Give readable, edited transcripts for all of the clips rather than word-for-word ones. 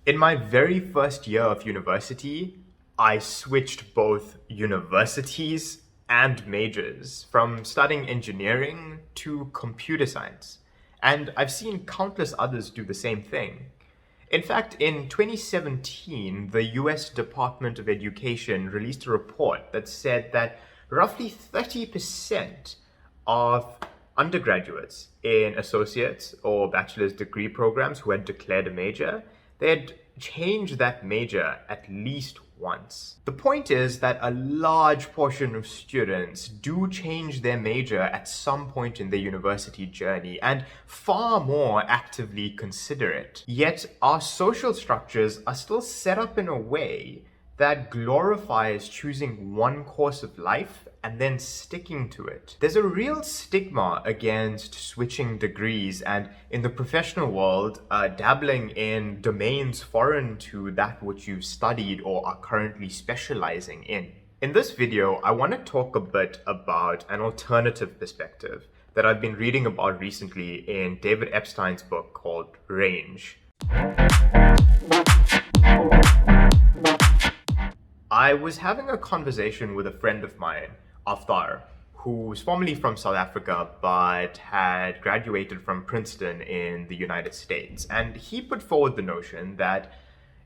In my very first year of university, I switched both universities and majors, from studying engineering to computer science. And I've seen countless others do the same thing. In fact, in 2017, the US Department of Education released a report that said that roughly 30% of undergraduates in associate's or bachelor's degree programs who had declared a major, they had changed that major at least once. The point is that a large portion of students do change their major at some point in their university journey, and far more actively consider it. Yet our social structures are still set up in a way that glorifies choosing one course of life and then sticking to it. There's a real stigma against switching degrees and, in the professional world, dabbling in domains foreign to that which you've studied or are currently specializing in. In this video, I want to talk a bit about an alternative perspective that I've been reading about recently in David Epstein's book called Range. I was having a conversation with a friend of mine, Aftar, who's formerly from South Africa but had graduated from Princeton in the United States. And he put forward the notion that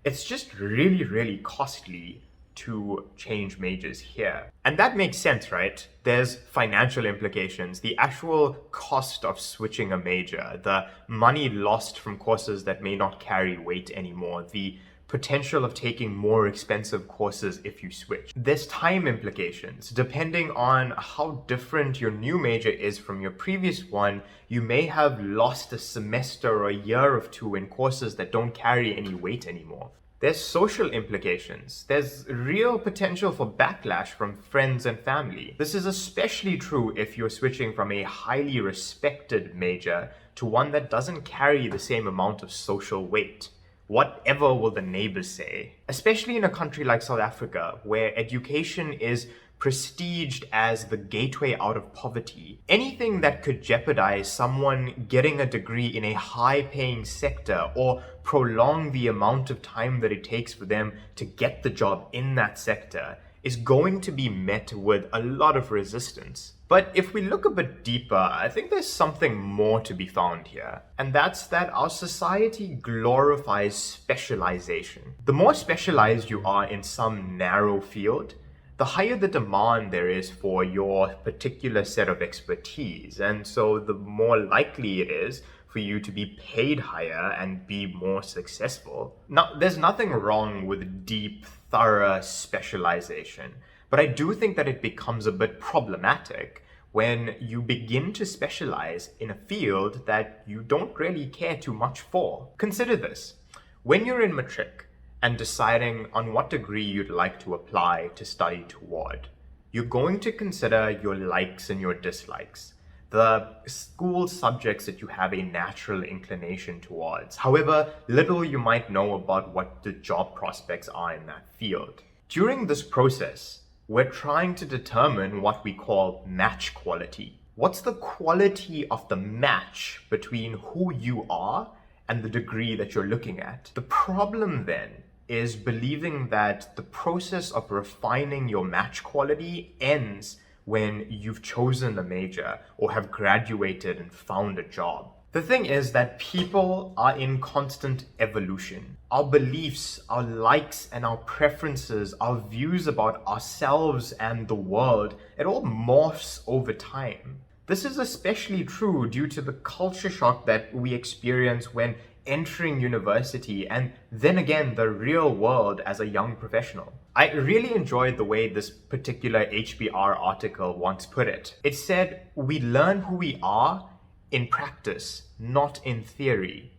it's just really costly to change majors here. And that makes sense, right? There's financial implications, the actual cost of switching a major, the money lost from courses that may not carry weight anymore, the potential of taking more expensive courses if you switch. There's time implications. Depending on how different your new major is from your previous one, you may have lost a semester or a year or two in courses that don't carry any weight anymore. There's social implications. There's real potential for backlash from friends and family. This is especially true if you're switching from a highly respected major to one that doesn't carry the same amount of social weight. Whatever will the neighbors say? Especially in a country like South Africa, where education is prestiged as the gateway out of poverty. Anything that could jeopardize someone getting a degree in a high-paying sector or prolong the amount of time that it takes for them to get the job in that sector is going to be met with a lot of resistance. But if we look a bit deeper, I think there's something more to be found here. And that's that our society glorifies specialization. The more specialized you are in some narrow field, the higher the demand there is for your particular set of expertise. And so the more likely it is for you to be paid higher and be more successful. Now, there's nothing wrong with deep, thorough specialization, but I do think that it becomes a bit problematic when you begin to specialize in a field that you don't really care too much for. Consider this. When you're in matric and deciding on what degree you'd like to apply to study toward, you're going to consider your likes and your dislikes, the school subjects that you have a natural inclination towards, however little you might know about what the job prospects are in that field. During this process, we're trying to determine what we call match quality. What's the quality of the match between who you are and the degree that you're looking at? The problem then is believing that the process of refining your match quality ends when you've chosen a major or have graduated and found a job. The thing is that people are in constant evolution. Our beliefs, our likes and our preferences, our views about ourselves and the world, it all morphs over time. This is especially true due to the culture shock that we experience when entering university and then again the real world as a young professional. I really enjoyed the way this particular HBR article once put it. It said, "We learn who we are in practice, not in theory.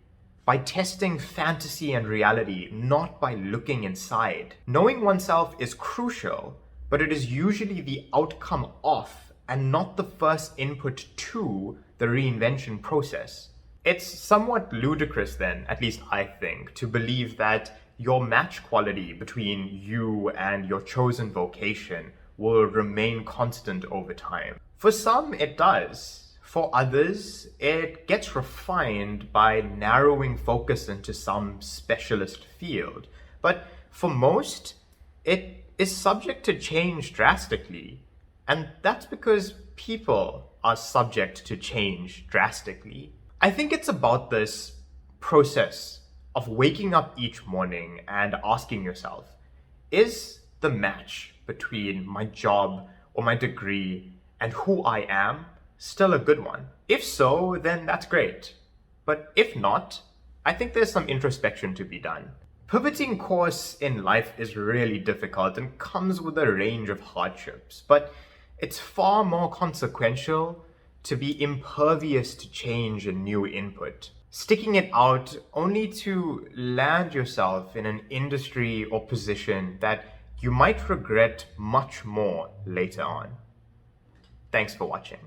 By testing fantasy and reality, not by looking inside. Knowing oneself is crucial, but it is usually the outcome of and not the first input to the reinvention process." It's somewhat ludicrous then, at least I think, to believe that your match quality between you and your chosen vocation will remain constant over time. For some, it does. For others, it gets refined by narrowing focus into some specialist field. But for most, it is subject to change drastically. And that's because people are subject to change drastically. I think it's about this process of waking up each morning and asking yourself, is the match between my job or my degree and who I am still a good one? If so, then that's great. But if not, I think there's some introspection to be done. Pivoting course in life is really difficult and comes with a range of hardships, but it's far more consequential to be impervious to change and new input. Sticking it out only to land yourself in an industry or position that you might regret much more later on. Thanks for watching.